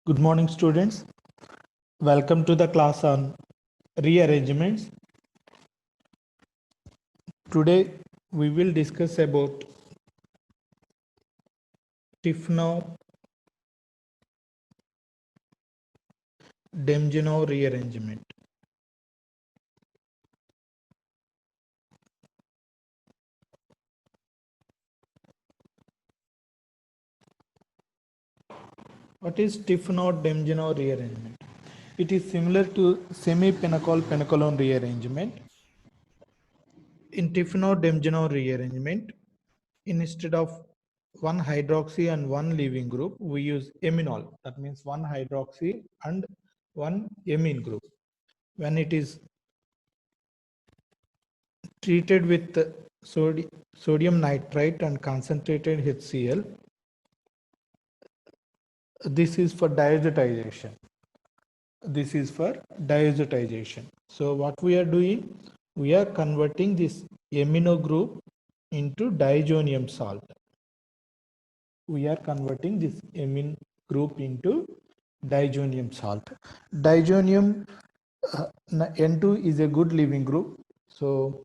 Good morning, students. Welcome to the class on rearrangements. Today, we will discuss about Tifno-Demjanov rearrangement. What is Tifno-Demjanov rearrangement? It is similar to semi-Pinacol-Pinacolone rearrangement. In Tifno-Demjanov rearrangement, instead of one hydroxy and one leaving group, we use aminol. That means one hydroxy and one amine group. When it is treated with sodium nitrite and concentrated HCl, this is for diazotization. So what we are doing, we are converting this amino group into diazonium salt. Diazonium N2 is a good leaving group. So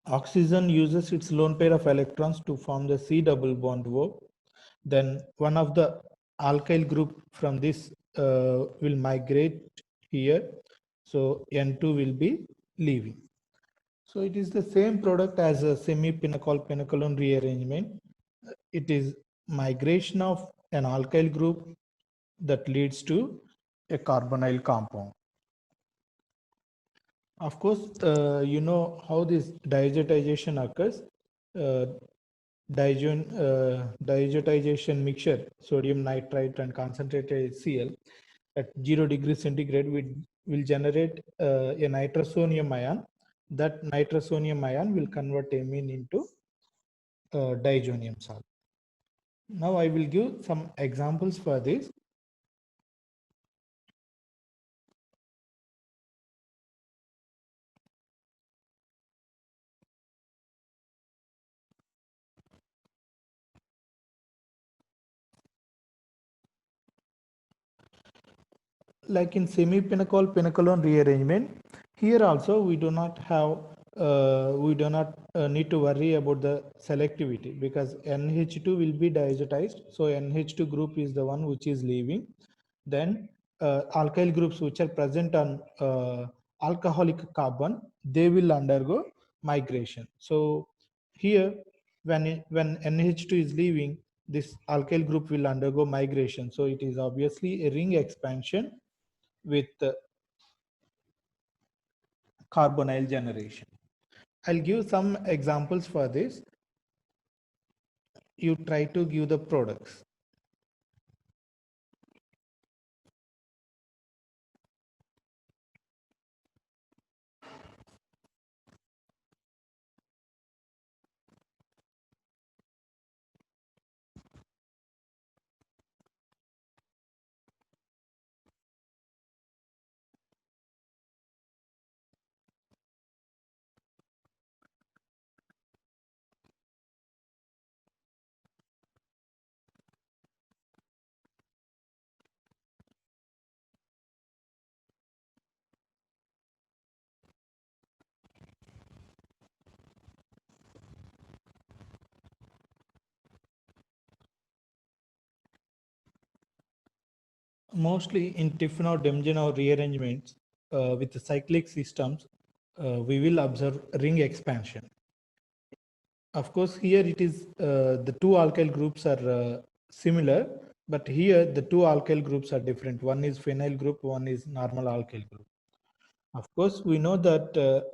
oxygen uses its lone pair of electrons to form the C double bond O. Then one of the alkyl group from this will migrate here. So N2 will be leaving. So it is the same product as a semi-Pinacol-Pinacolone rearrangement. It is migration of an alkyl group that leads to a carbonyl compound. Of course, you know how this diazotization occurs. Diazotization mixture, sodium nitrite and concentrated HCl at 0 degrees centigrade will generate a nitrosonium ion. That nitrosonium ion will convert amine into diazonium salt. Now I will give some examples for this. Like in semi-Pinacol-Pinacolone rearrangement, here also we do not need to worry about the selectivity because NH2 will be diazotized. So NH2 group is the one which is leaving. Then alkyl groups which are present on alcoholic carbon, they will undergo migration. So here when NH2 is leaving, this alkyl group will undergo migration. So it is obviously a ring expansion with carbonyl generation. I'll give some examples for this. You try to give the products. Mostly in Tifno-Demjanov rearrangements with the cyclic systems, we will observe ring expansion. Of course, here it is the two alkyl groups are similar, but here the two alkyl groups are different. One is phenyl group, one is normal alkyl group. Of course, we know that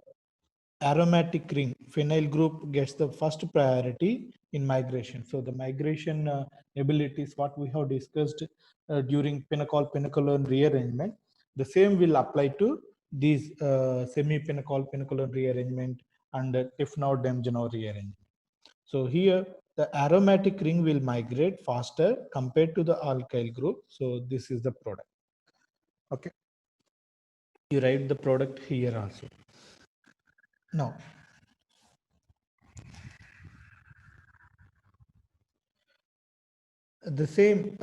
aromatic ring phenyl group gets the first priority in migration. So the migration abilities what we have discussed during Pinacol-Pinacolone rearrangement, the same will apply to these semi-Pinacol-Pinacolone rearrangement and Tifno-Demjanov rearrangement. So here the aromatic ring will migrate faster compared to the alkyl group. So this is the product. Okay. You write the product here also. Now, the same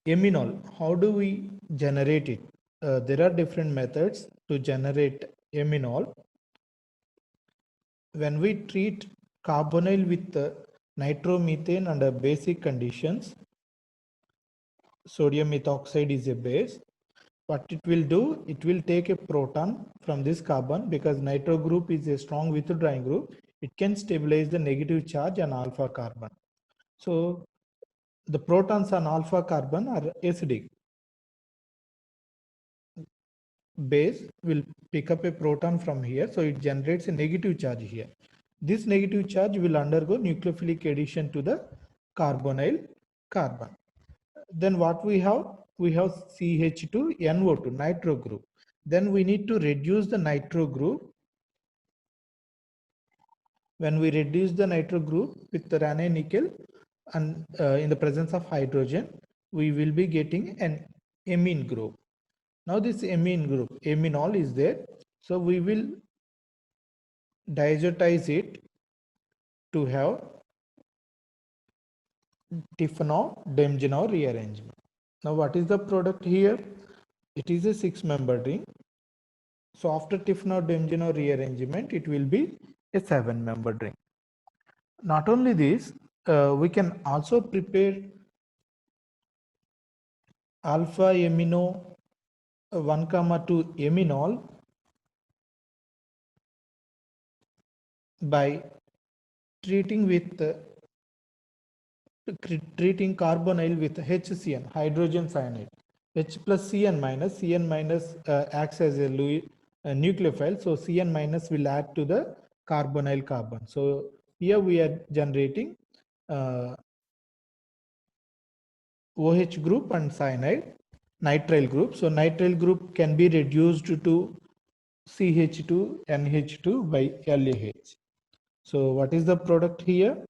Aminol, how do we generate it? There are different methods to generate aminol. When we treat carbonyl with nitromethane under basic conditions, sodium methoxide is a base. What it will do, it will take a proton from this carbon because nitro group is a strong withdrawing group. It can stabilize the negative charge on alpha carbon. So the protons on alpha carbon are acidic. Base will pick up a proton from here, so it generates a negative charge here. This negative charge will undergo nucleophilic addition to the carbonyl carbon. Then what we have? We have CH2NO2, nitro group. Then we need to reduce the nitro group. When we reduce the nitro group with the Raney nickel and in the presence of hydrogen, we will be getting an amine group. Now this amine group, aminol is there. So we will diazotize it to have Tiffanow-Demjanov rearrangement. Now what is the product here? It is a 6-membered ring. So after Tiffanow-Demjanov rearrangement, it will be a 7-membered ring. Not only this, we can also prepare alpha amino 1,2 aminol by treating carbonyl with HCN, hydrogen cyanide. H plus Cn minus acts as a nucleophile, so Cn minus will add to the carbonyl carbon. So here we are generating OH group and cyanide, nitrile group. So nitrile group can be reduced to CH2NH2 by LAH. So what is the product here?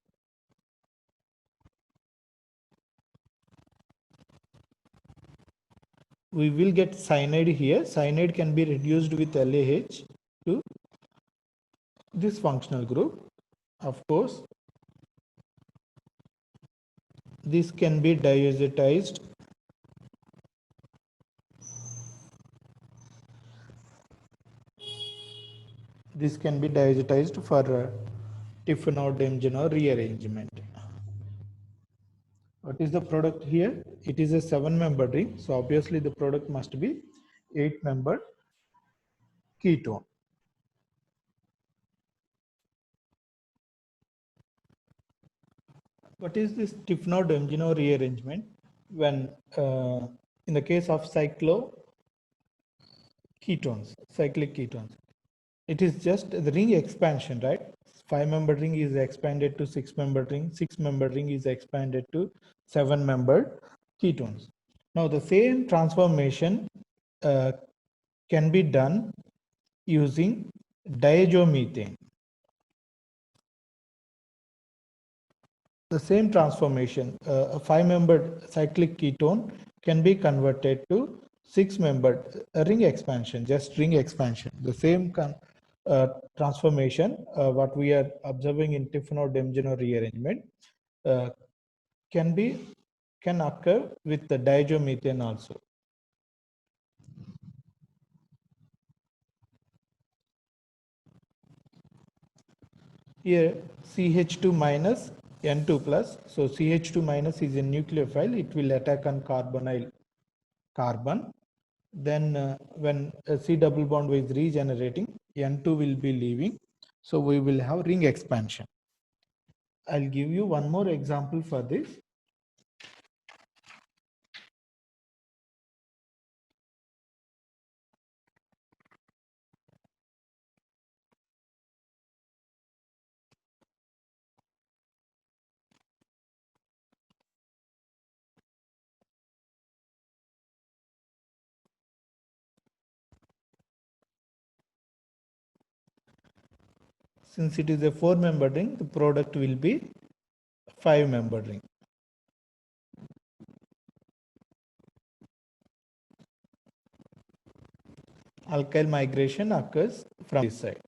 We will get cyanide here. Cyanide can be reduced with LAH to this functional group. Of course, this can be diazotized. This can be diazotized for Tiffanow-Demjanov rearrangement. What is the product here? It is a 7-membered ring. So obviously the product must be 8-membered ketone. What is this Tiffanow-Demjanov rearrangement? When in the case of cyclic ketones, it is just the ring expansion, right? 5-membered ring is expanded to 6-membered ring. 6-membered ring is expanded to 7-membered ketones. Now the same transformation can be done using diazomethane. The same transformation, a 5-membered cyclic ketone can be converted to 6-membered ring expansion, just ring expansion. The same transformation, what we are observing in Tiffanow-Demjanov rearrangement, can occur with the diazomethane also. Here CH2 minus N2 plus. So CH2 minus is a nucleophile. It will attack on carbonyl carbon. Then when a C double bond is regenerating, N2 will be leaving. So we will have ring expansion. I'll give you one more example for this. Since it is a 4-membered ring, the product will be 5-membered ring. Alkyl migration occurs from this side.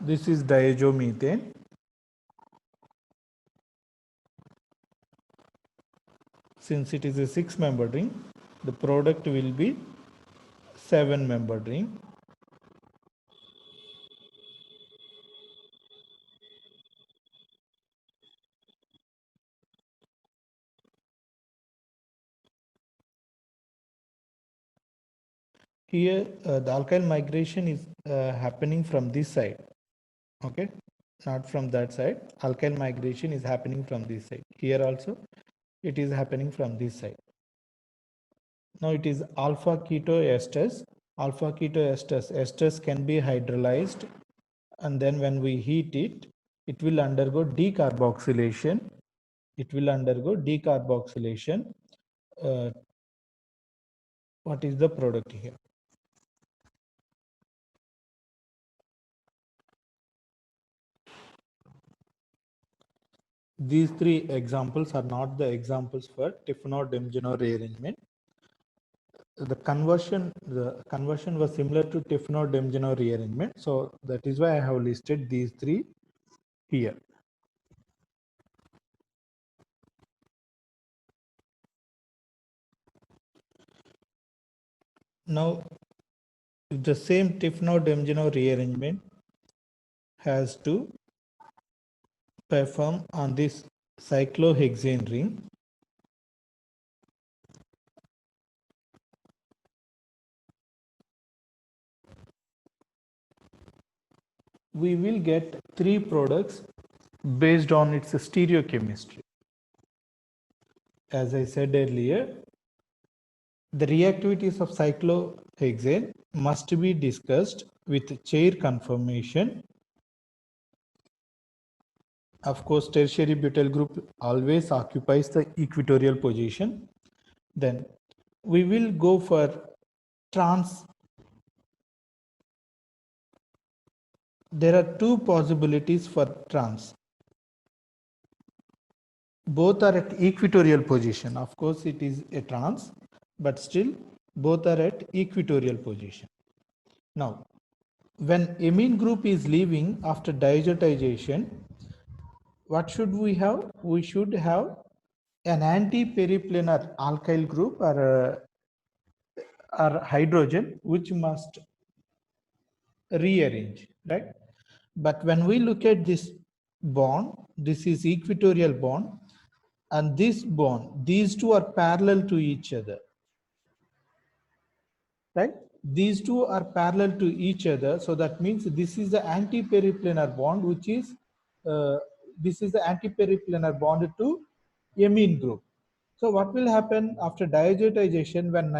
This is diazomethane. Since it is a 6-membered ring, the product will be 7-membered ring. Here the alkyl migration is happening from this side, okay, not from that side. Alkyl migration is happening from this side. Here also it is happening from this side. Now it is alpha keto esters. Alpha keto esters. Esters can be hydrolyzed, and then when we heat it, it will undergo decarboxylation. It will undergo decarboxylation. What is the product here? These 3 examples are not the examples for Tiffenot-Demjanov rearrangement. The conversion was similar to Tiffenot-Demjanov rearrangement, so that is why I have listed these 3 here. Now, if the same Tiffenot-Demjanov rearrangement has to perform on this cyclohexane ring, we will get 3 products based on its stereochemistry. As I said earlier, the reactivities of cyclohexane must be discussed with chair conformation. Of course, tertiary butyl group always occupies the equatorial position. Then we will go for trans. There are 2 possibilities for trans. Both are at equatorial position. Of course, it is a trans, but still both are at equatorial position. Now, when amine group is leaving after diazotization, what should we have? We should have an anti-periplanar alkyl group or hydrogen which must rearrange, right? But when we look at this bond, this is equatorial bond, and this bond, these 2 are parallel to each other, right? These 2 are parallel to each other, so that means this is the anti-periplanar bond, which is this is the anti-periplanar bond to amine group. So what will happen after diazotization? When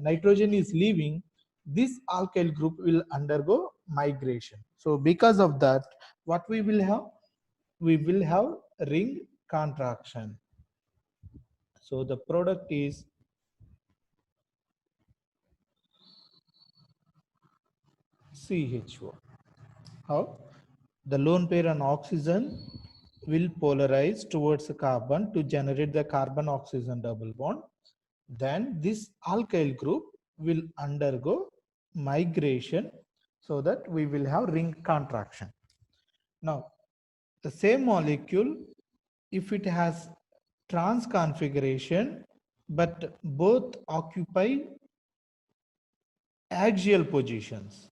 nitrogen is leaving, this alkyl group will undergo migration. So because of that, what we will have? We will have ring contraction. So the product is CHO. How? The lone pair on oxygen will polarize towards the carbon to generate the carbon oxygen double bond. Then this alkyl group will undergo migration, so that we will have ring contraction. Now, the same molecule, if it has trans configuration, but both occupy axial positions,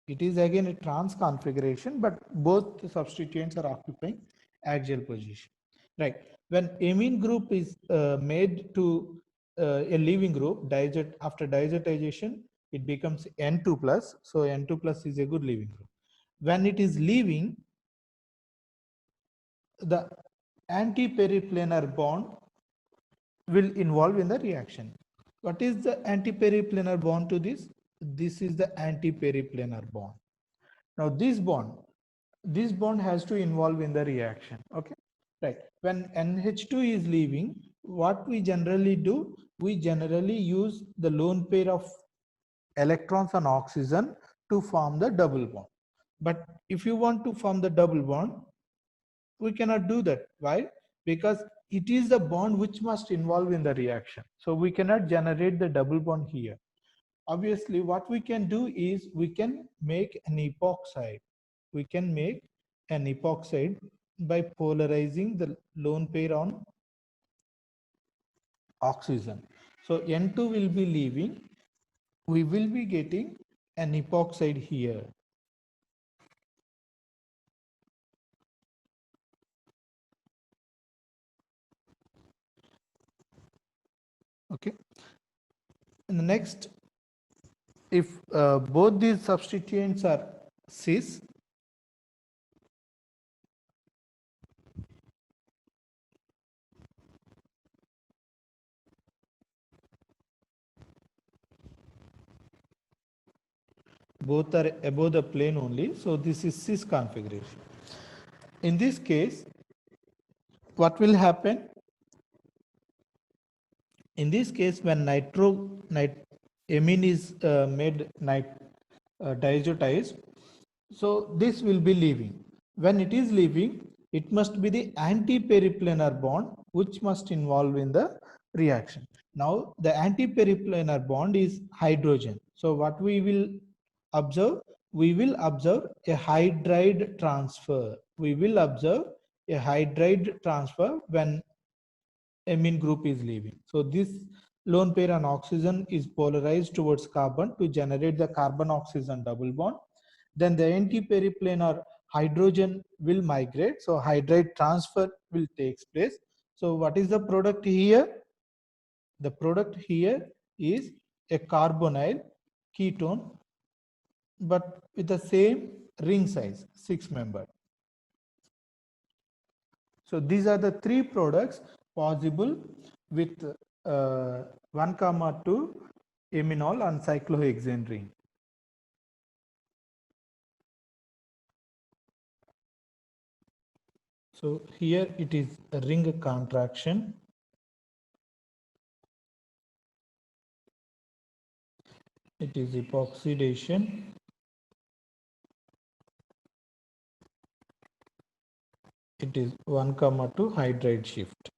it is again a trans configuration, but both the substituents are occupying axial position, right? When amine group is made to a leaving group, after diazotization, it becomes N2 plus. So N2 plus is a good leaving group. When it is leaving, the anti-periplanar bond will involve in the reaction. What is the anti-periplanar bond to this? This is the anti-periplanar bond. Now this bond has to involve in the reaction. Okay, right. When NH2 is leaving, what we generally do? We generally use the lone pair of electrons on oxygen to form the double bond. But if you want to form the double bond, we cannot do that. Why? Because it is the bond which must involve in the reaction. So we cannot generate the double bond here. obviously what we can do is we can make an epoxide. We can make an epoxide by polarizing the lone pair on oxygen. So N2 will be leaving. We will be getting an epoxide here. Okay. And the next, if both these substituents are cis, both are above the plane only, so this is cis configuration. In this case, what will happen? In this case, when amine is made diazotized, so this will be leaving. When it is leaving, it must be the anti-periplanar bond which must involve in the reaction. Now the anti-periplanar bond is hydrogen. So what we will observe? We will observe a hydride transfer. We will observe a hydride transfer when amine group is leaving. So this lone pair on oxygen is polarized towards carbon to generate the carbon-oxygen double bond. Then the anti-periplanar hydrogen will migrate. So hydride transfer will take place. So what is the product here? The product here is a carbonyl ketone, but with the same ring size, 6-membered. So these are the three products possible with 1,2 aminol and cyclohexane ring. So here it is a ring contraction. It is epoxidation. It is 1,2 hydride shift.